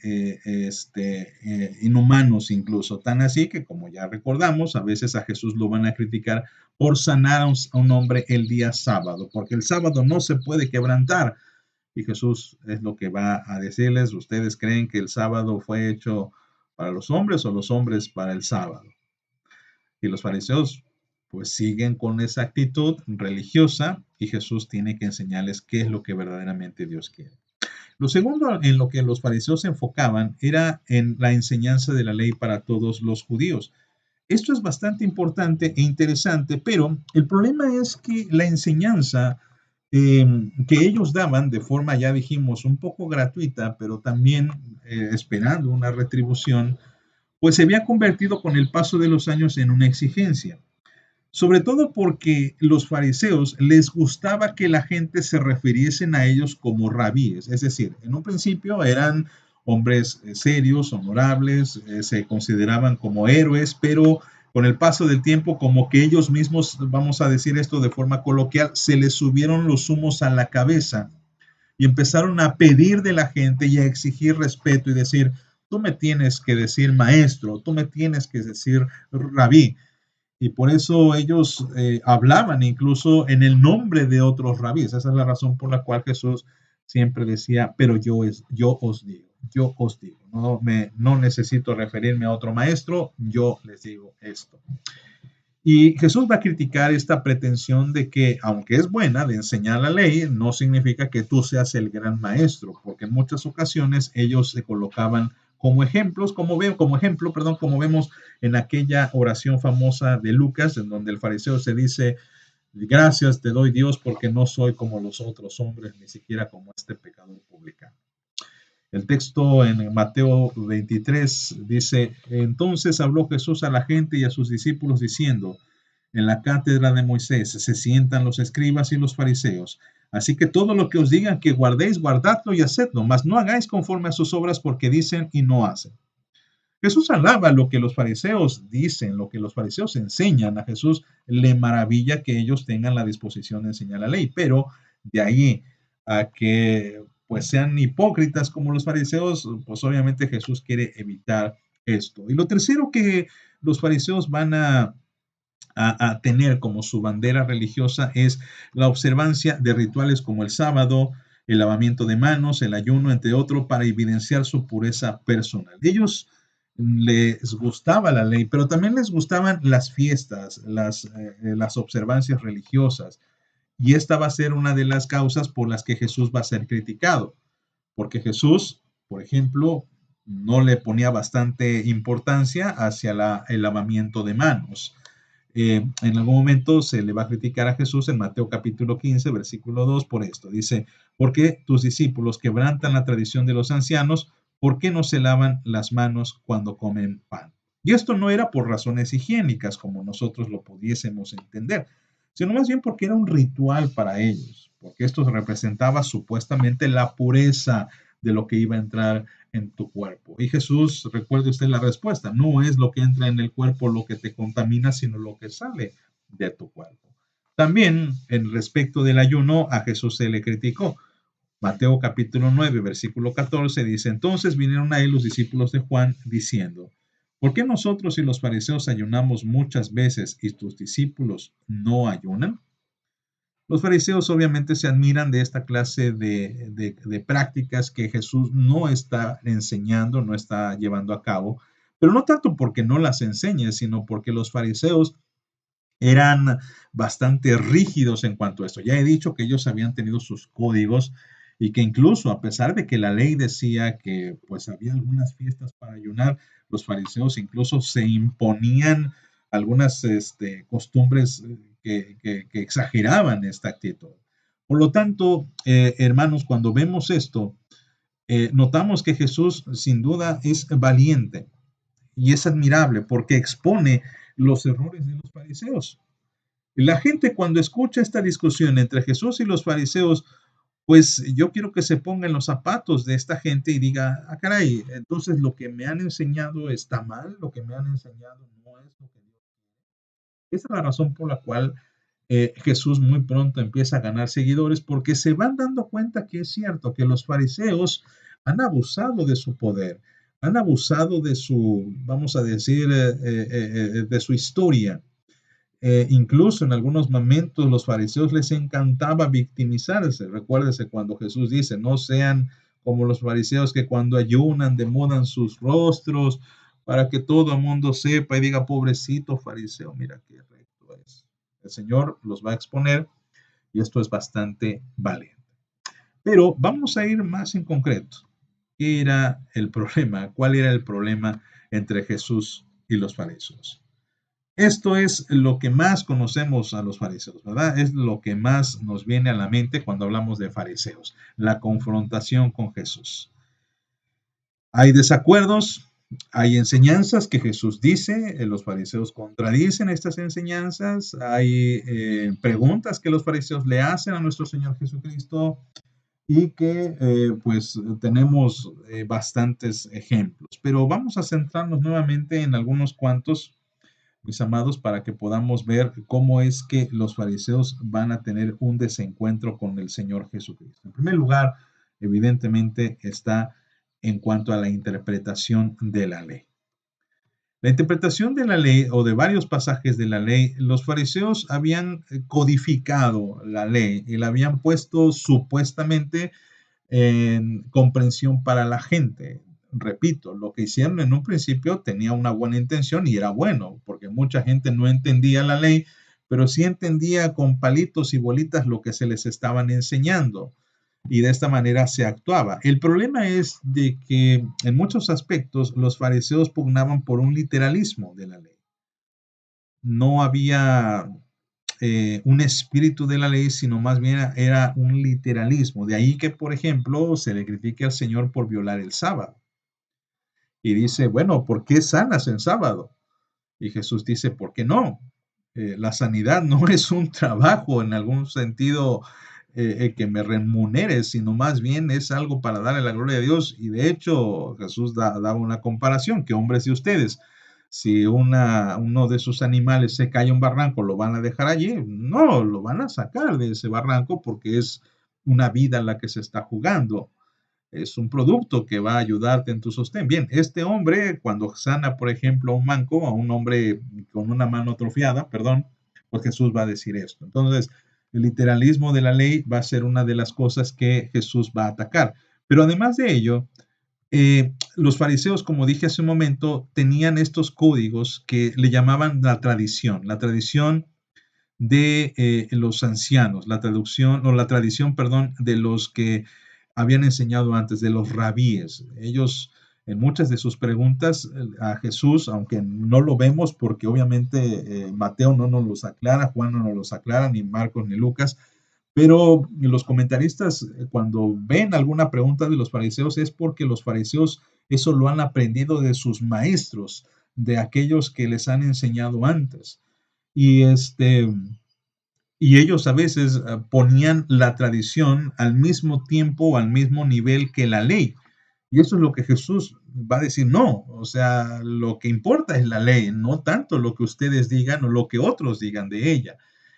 inhumanos incluso, tan así que como ya recordamos, a veces a Jesús lo van a criticar por sanar a un hombre el día sábado, porque el sábado no se puede quebrantar. Y Jesús es lo que va a decirles, ¿ustedes creen que el sábado fue hecho para los hombres o los hombres para el sábado? Y los fariseos pues siguen con esa actitud religiosa y Jesús tiene que enseñarles qué es lo que verdaderamente Dios quiere. Lo segundo en lo que los fariseos se enfocaban era en la enseñanza de la ley para todos los judíos. Esto es bastante importante e interesante, pero el problema es que la enseñanza que ellos daban de forma, ya dijimos, un poco gratuita, pero también esperando una retribución, pues se había convertido con el paso de los años en una exigencia, sobre todo porque los fariseos les gustaba que la gente se refiriesen a ellos como rabíes, es decir, en un principio eran hombres serios, honorables, se consideraban como héroes, pero con el paso del tiempo, como que ellos mismos, vamos a decir esto de forma coloquial, se les subieron los humos a la cabeza y empezaron a pedir de la gente y a exigir respeto y decir, tú me tienes que decir maestro, tú me tienes que decir rabí. Y por eso ellos hablaban incluso en el nombre de otros rabíes. Esa es la razón por la cual Jesús siempre decía, pero yo os digo, no necesito referirme a otro maestro, yo les digo esto. Y Jesús va a criticar esta pretensión de que, aunque es buena de enseñar la ley, no significa que tú seas el gran maestro, porque en muchas ocasiones ellos se colocaban como ejemplos, como vemos en aquella oración famosa de Lucas, en donde el fariseo se dice, gracias te doy Dios porque no soy como los otros hombres, ni siquiera como este pecador publicano. El texto en Mateo 23 dice, entonces habló Jesús a la gente y a sus discípulos diciendo, en la cátedra de Moisés se sientan los escribas y los fariseos. Así que todo lo que os digan que guardéis, guardadlo y hacedlo, mas no hagáis conforme a sus obras porque dicen y no hacen. Jesús alaba lo que los fariseos dicen, lo que los fariseos enseñan. A Jesús le maravilla que ellos tengan la disposición de enseñar la ley, pero de ahí a que pues sean hipócritas como los fariseos, pues obviamente Jesús quiere evitar esto. Y lo tercero que los fariseos van a tener como su bandera religiosa es la observancia de rituales como el sábado, el lavamiento de manos, el ayuno, entre otros, para evidenciar su pureza personal. Ellos les gustaba la ley, pero también les gustaban las fiestas, las observancias religiosas. Y esta va a ser una de las causas por las que Jesús va a ser criticado, porque Jesús, por ejemplo, no le ponía bastante importancia hacia el lavamiento de manos. En algún momento se le va a criticar a Jesús en Mateo capítulo 15, versículo 2 por esto. Dice, ¿por qué tus discípulos quebrantan la tradición de los ancianos? ¿Por qué no se lavan las manos cuando comen pan? Y esto no era por razones higiénicas, como nosotros lo pudiésemos entender, sino más bien porque era un ritual para ellos, porque esto representaba supuestamente la pureza de lo que iba a entrar en tu cuerpo. Y Jesús, recuerde usted la respuesta, no es lo que entra en el cuerpo lo que te contamina, sino lo que sale de tu cuerpo. También en respecto del ayuno, a Jesús se le criticó. Mateo capítulo 9, versículo 14 dice, entonces vinieron a él los discípulos de Juan diciendo, ¿por qué nosotros y los fariseos ayunamos muchas veces y tus discípulos no ayunan? Los fariseos obviamente se admiran de esta clase de prácticas que Jesús no está enseñando, no está llevando a cabo, pero no tanto porque no las enseñe, sino porque los fariseos eran bastante rígidos en cuanto a esto. Ya he dicho que ellos habían tenido sus códigos y que incluso a pesar de que la ley decía que pues había algunas fiestas para ayunar, los fariseos incluso se imponían algunas costumbres que exageraban esta actitud. Por lo tanto, hermanos, cuando vemos esto, notamos que Jesús sin duda es valiente y es admirable porque expone los errores de los fariseos. La gente cuando escucha esta discusión entre Jesús y los fariseos, pues yo quiero que se ponga en los zapatos de esta gente y diga, ah, caray, entonces lo que me han enseñado está mal, lo que me han enseñado no es lo que Dios. Esa es la razón por la cual Jesús muy pronto empieza a ganar seguidores porque se van dando cuenta que es cierto que los fariseos han abusado de su poder, han abusado de su, vamos a decir, de su historia. Incluso en algunos momentos los fariseos les encantaba victimizarse. Recuérdese cuando Jesús dice, no sean como los fariseos que cuando ayunan demudan sus rostros para que todo el mundo sepa y diga, pobrecito fariseo, mira qué recto es. El Señor los va a exponer y esto es bastante valiente. Pero vamos a ir más en concreto. ¿Qué era el problema? ¿Cuál era el problema entre Jesús y los fariseos? Esto es lo que más conocemos a los fariseos, ¿verdad? Es lo que más nos viene a la mente cuando hablamos de fariseos, la confrontación con Jesús. Hay desacuerdos, hay enseñanzas que Jesús dice, los fariseos contradicen estas enseñanzas, hay preguntas que los fariseos le hacen a nuestro Señor Jesucristo y que pues tenemos bastantes ejemplos. Pero vamos a centrarnos nuevamente en algunos cuantos, mis amados, para que podamos ver cómo es que los fariseos van a tener un desencuentro con el Señor Jesucristo. En primer lugar, evidentemente está en cuanto a la interpretación de la ley. La interpretación de la ley o de varios pasajes de la ley, los fariseos habían codificado la ley y la habían puesto supuestamente en comprensión para la gente. Repito, lo que hicieron en un principio tenía una buena intención y era bueno, porque mucha gente no entendía la ley, pero sí entendía con palitos y bolitas lo que se les estaban enseñando y de esta manera se actuaba. El problema es de que en muchos aspectos los fariseos pugnaban por un literalismo de la ley. No había un espíritu de la ley, sino más bien era un literalismo. De ahí que, por ejemplo, se le critique al Señor por violar el sábado. Y dice, bueno, ¿por qué sanas en sábado? Y Jesús dice, ¿por qué no? La sanidad no es un trabajo en algún sentido que me remunere, sino más bien es algo para darle la gloria a Dios. Y de hecho, Jesús daba una comparación, que hombres de ustedes, si uno de sus animales se cae a un barranco, ¿lo van a dejar allí? No, lo van a sacar de ese barranco porque es una vida la que se está jugando. Es un producto que va a ayudarte en tu sostén. Bien, este hombre, cuando sana, por ejemplo, a un manco, a un hombre con una mano atrofiada, perdón, pues Jesús va a decir esto. Entonces, el literalismo de la ley va a ser una de las cosas que Jesús va a atacar. Pero además de ello, los fariseos, como dije hace un momento, tenían estos códigos que le llamaban la tradición de los ancianos, la traducción o la tradición, perdón, de los que habían enseñado antes, de los rabíes. Ellos, en muchas de sus preguntas a Jesús, aunque no lo vemos porque obviamente Mateo no nos los aclara, Juan no nos los aclara, ni Marcos ni Lucas, pero los comentaristas cuando ven alguna pregunta de los fariseos es porque los fariseos eso lo han aprendido de sus maestros, de aquellos que les han enseñado antes. Y Y ellos a veces ponían la tradición al mismo tiempo o al mismo nivel que la ley. Y eso es lo que Jesús va a decir, no, o sea, lo que importa es la ley, no tanto lo que ustedes digan o lo que otros digan de ella.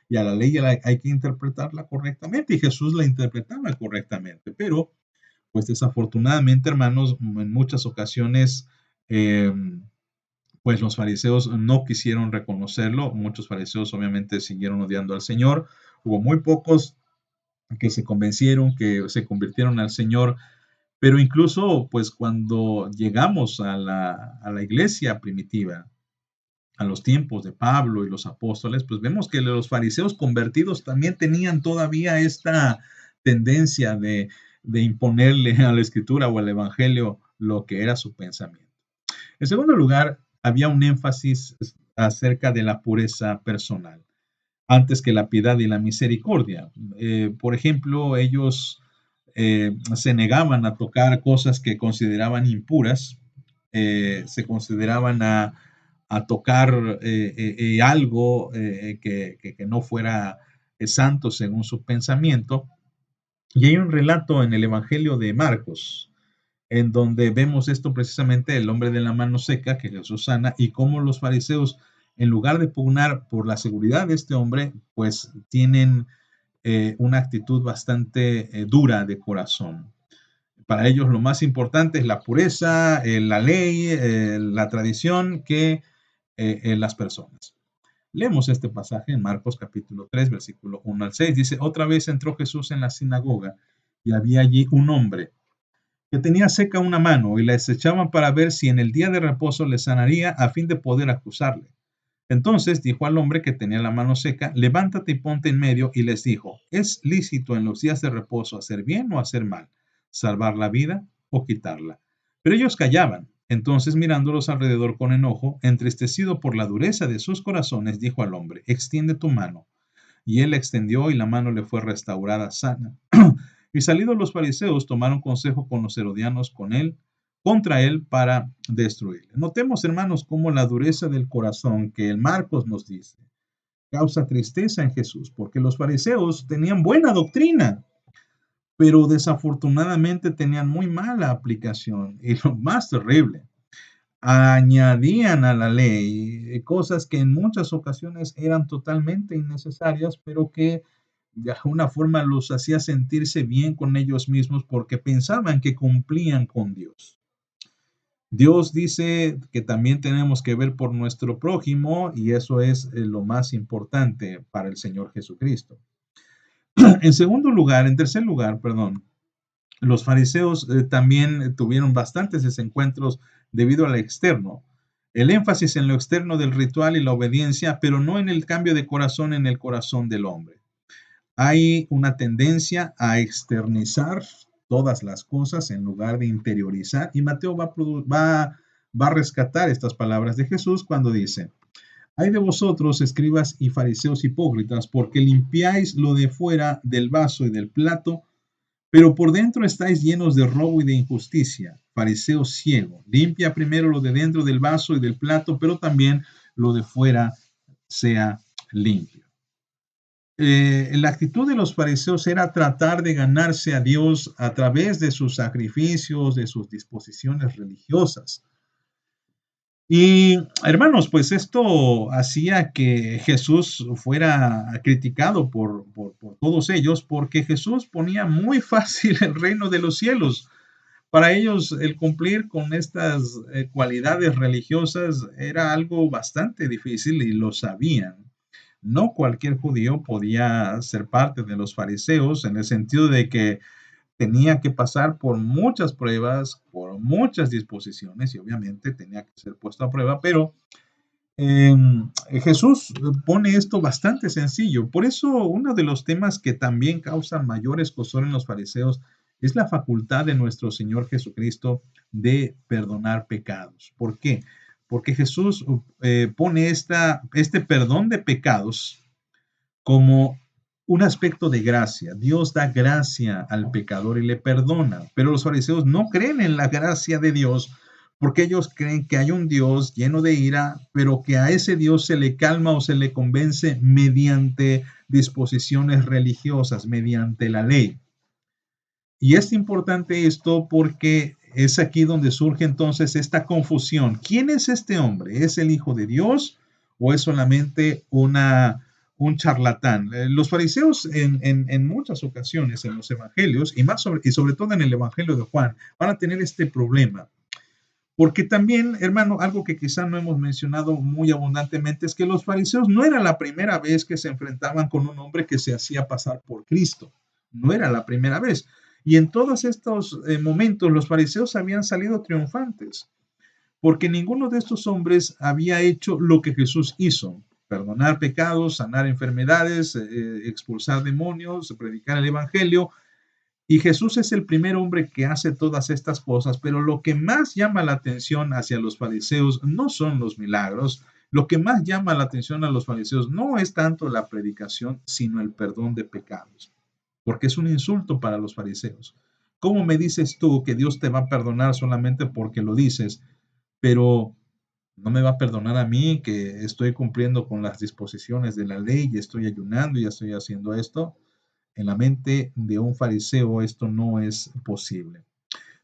Y a la ley hay que interpretarla correctamente y Jesús la interpretaba correctamente. Pero, pues desafortunadamente, hermanos, en muchas ocasiones, eh, pues los fariseos no quisieron reconocerlo. Muchos fariseos obviamente siguieron odiando al Señor. Hubo muy pocos que se convencieron, que se convirtieron al Señor, pero incluso, pues cuando llegamos a la iglesia primitiva, a los tiempos de Pablo y los apóstoles, pues vemos que los fariseos convertidos también tenían todavía esta tendencia de imponerle a la escritura o al evangelio lo que era su pensamiento. En segundo lugar, había un énfasis acerca de la pureza personal, antes que la piedad y la misericordia. Por ejemplo, ellos se negaban a tocar cosas que consideraban impuras, se consideraban a tocar algo que no fuera santo según su pensamiento. Y hay un relato en el Evangelio de Marcos, en donde vemos esto precisamente, el hombre de la mano seca que Jesús sana, y cómo los fariseos, en lugar de pugnar por la seguridad de este hombre, pues tienen una actitud bastante dura de corazón. Para ellos lo más importante es la pureza, la ley, la tradición que las personas. Leemos este pasaje en Marcos capítulo 3, versículo 1 al 6. Dice, otra vez entró Jesús en la sinagoga y había allí un hombre que tenía seca una mano y la desechaban para ver si en el día de reposo le sanaría a fin de poder acusarle. Entonces dijo al hombre que tenía la mano seca, levántate y ponte en medio, y les dijo, ¿es lícito en los días de reposo hacer bien o hacer mal, salvar la vida o quitarla? Pero ellos callaban. Entonces mirándolos alrededor con enojo, entristecido por la dureza de sus corazones, dijo al hombre, extiende tu mano. Y él la extendió y la mano le fue restaurada sana. Y salidos los fariseos tomaron consejo con los herodianos contra él para destruirle. Notemos, hermanos, cómo la dureza del corazón que el Marcos nos dice causa tristeza en Jesús, porque los fariseos tenían buena doctrina, pero desafortunadamente tenían muy mala aplicación. Y lo más terrible, añadían a la ley cosas que en muchas ocasiones eran totalmente innecesarias, pero que de alguna forma los hacía sentirse bien con ellos mismos porque pensaban que cumplían con Dios. Dios dice que también tenemos que ver por nuestro prójimo y eso es lo más importante para el Señor Jesucristo. En tercer lugar, perdón, los fariseos también tuvieron bastantes desencuentros debido al externo. El énfasis en lo externo del ritual y la obediencia, pero no en el cambio de corazón en el corazón del hombre. Hay una tendencia a externizar todas las cosas en lugar de interiorizar. Y Mateo va a rescatar estas palabras de Jesús cuando dice, hay de vosotros, escribas y fariseos hipócritas, porque limpiáis lo de fuera del vaso y del plato, pero por dentro estáis llenos de robo y de injusticia. Fariseo ciego, limpia primero lo de dentro del vaso y del plato, pero también lo de fuera sea limpio. La actitud de los fariseos era tratar de ganarse a Dios a través de sus sacrificios, de sus disposiciones religiosas. Y hermanos, pues esto hacía que Jesús fuera criticado por todos ellos, porque Jesús ponía muy fácil el reino de los cielos. Para ellos el cumplir con estas cualidades religiosas era algo bastante difícil y lo sabían. No cualquier judío podía ser parte de los fariseos en el sentido de que tenía que pasar por muchas pruebas, por muchas disposiciones y obviamente tenía que ser puesto a prueba, pero eh, Jesús pone esto bastante sencillo. Por eso uno de los temas que también causan mayor escozor en los fariseos es la facultad de nuestro Señor Jesucristo de perdonar pecados. ¿Por qué? Porque Jesús pone este perdón de pecados como un aspecto de gracia. Dios da gracia al pecador y le perdona, pero los fariseos no creen en la gracia de Dios porque ellos creen que hay un Dios lleno de ira, pero que a ese Dios se le calma o se le convence mediante disposiciones religiosas, mediante la ley. Y es importante esto porque es aquí donde surge entonces esta confusión. ¿Quién es este hombre? ¿Es el Hijo de Dios o es solamente un charlatán? Los fariseos en muchas ocasiones en los evangelios y sobre todo en el evangelio de Juan van a tener este problema. Porque también, hermano, algo que quizá no hemos mencionado muy abundantemente es que los fariseos no era la primera vez que se enfrentaban con un hombre que se hacía pasar por Cristo. No era la primera vez. Y en todos estos momentos los fariseos habían salido triunfantes, porque ninguno de estos hombres había hecho lo que Jesús hizo: perdonar pecados, sanar enfermedades, expulsar demonios, predicar el evangelio. Y Jesús es el primer hombre que hace todas estas cosas, pero lo que más llama la atención hacia los fariseos no son los milagros. Lo que más llama la atención a los fariseos no es tanto la predicación, sino el perdón de pecados, porque es un insulto para los fariseos. ¿Cómo me dices tú que Dios te va a perdonar solamente porque lo dices, pero no me va a perdonar a mí, que estoy cumpliendo con las disposiciones de la ley y estoy ayunando y estoy haciendo esto? En la mente de un fariseo esto no es posible.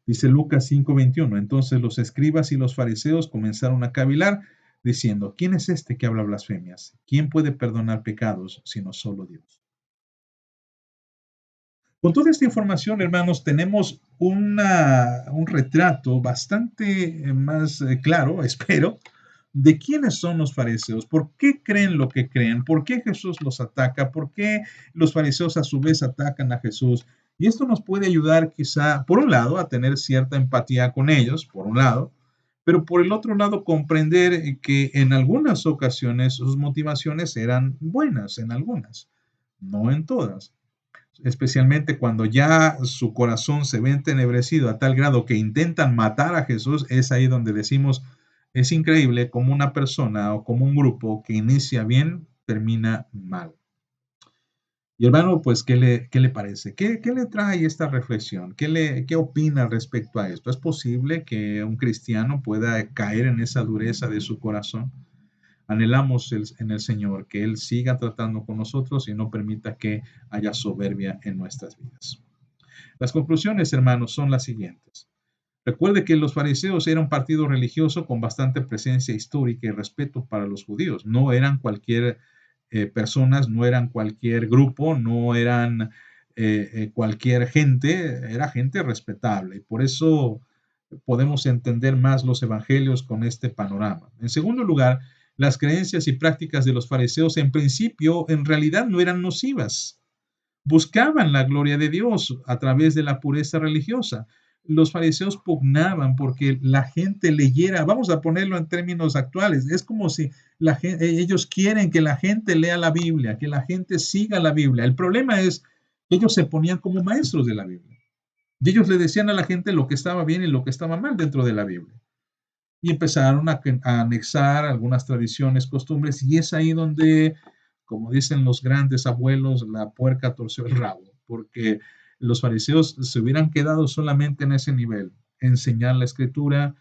Dice Lucas 5:21, entonces los escribas y los fariseos comenzaron a cavilar, diciendo: ¿quién es este que habla blasfemias? ¿Quién puede perdonar pecados sino solo Dios? Con toda esta información, hermanos, tenemos un retrato bastante más claro, espero, de quiénes son los fariseos, por qué creen lo que creen, por qué Jesús los ataca, por qué los fariseos a su vez atacan a Jesús. Y esto nos puede ayudar quizá, por un lado, a tener cierta empatía con ellos, por un lado, pero por el otro lado, comprender que en algunas ocasiones sus motivaciones eran buenas, en algunas, no en todas, especialmente cuando ya su corazón se ve entenebrecido a tal grado que intentan matar a Jesús. Es ahí donde decimos, es increíble cómo una persona o como un grupo que inicia bien termina mal. Y hermano, pues, qué le parece? ¿Qué le trae esta reflexión? ¿Qué opina respecto a esto? ¿Es posible que un cristiano pueda caer en esa dureza de su corazón? Anhelamos en el Señor que Él siga tratando con nosotros y no permita que haya soberbia en nuestras vidas. Las conclusiones, hermanos, son las siguientes. Recuerde que los fariseos eran un partido religioso con bastante presencia histórica y respeto para los judíos. No eran cualquier personas, no eran cualquier grupo, no eran cualquier gente, era gente respetable. Y por eso podemos entender más los evangelios con este panorama. En segundo lugar, las creencias y prácticas de los fariseos en principio en realidad no eran nocivas. Buscaban la gloria de Dios a través de la pureza religiosa. Los fariseos pugnaban porque la gente leyera, vamos a ponerlo en términos actuales, es como si ellos quieren que la gente lea la Biblia, que la gente siga la Biblia. El problema es que ellos se ponían como maestros de la Biblia. Y ellos le decían a la gente lo que estaba bien y lo que estaba mal dentro de la Biblia. Y empezaron a anexar algunas tradiciones, costumbres, y es ahí donde, como dicen los grandes abuelos, la puerca torció el rabo, porque los fariseos se hubieran quedado solamente en ese nivel, enseñar la escritura,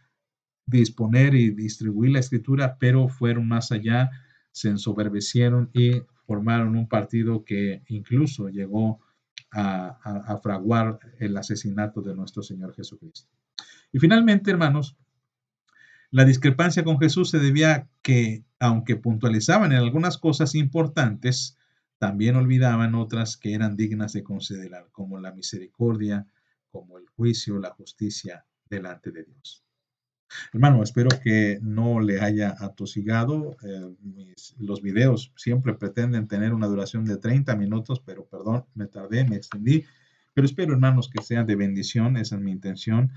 disponer y distribuir la escritura, pero fueron más allá, se ensoberbecieron y formaron un partido que incluso llegó a fraguar el asesinato de nuestro Señor Jesucristo. Y finalmente, hermanos, la discrepancia con Jesús se debía a que, aunque puntualizaban en algunas cosas importantes, también olvidaban otras que eran dignas de considerar, como la misericordia, como el juicio, la justicia delante de Dios. Hermano, espero que no le haya atosigado. Los videos siempre pretenden tener una duración de 30 minutos, pero perdón, me tardé, me extendí. Pero espero, hermanos, que sea de bendición. Esa es mi intención,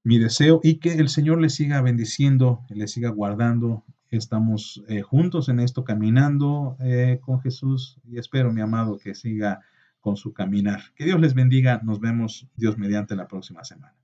mi deseo, y que el Señor le siga bendiciendo, le siga guardando. Estamos juntos en esto, caminando con Jesús, y espero, mi amado, que siga con su caminar. Que Dios les bendiga. Nos vemos, Dios mediante, la próxima semana.